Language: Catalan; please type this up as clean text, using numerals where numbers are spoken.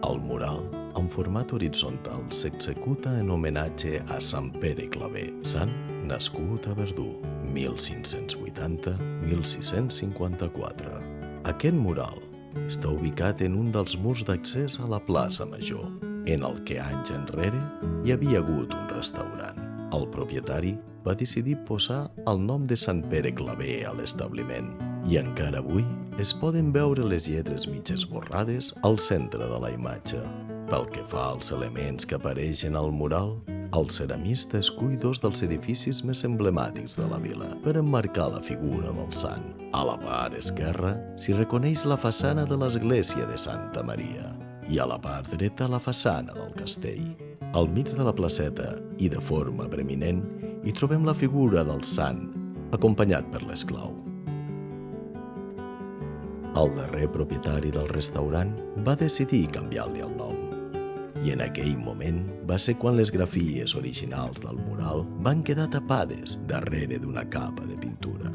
El mural, en format horitzontal, s'executa en homenatge a Sant Pere Claver, sant nascut a Verdú, 1580-1654. Aquest mural està ubicat en un dels murs d'accés a la plaça Major, en el que anys enrere hi havia hagut un restaurant. El propietari va decidir posar el nom de Sant Pere Claver a l'establiment i encara avui es poden veure les lletres mig esborrades al centre de la imatge. Pel que fa als elements que apareixen al mural, el ceramista escull dos dels edificis més emblemàtics de la vila per emmarcar la figura del sant. A la part esquerra s'hi reconeix la façana de l'església de Santa Maria i a la part dreta la façana del castell. Al mig de la placeta i de forma preeminent hi trobem la figura del sant, acompanyat per l'esclau. El darrer propietari del restaurant va decidir canviar-li el nom. I en aquell moment va ser quan les grafies originals del mural van quedar tapades darrere d'una capa de pintura.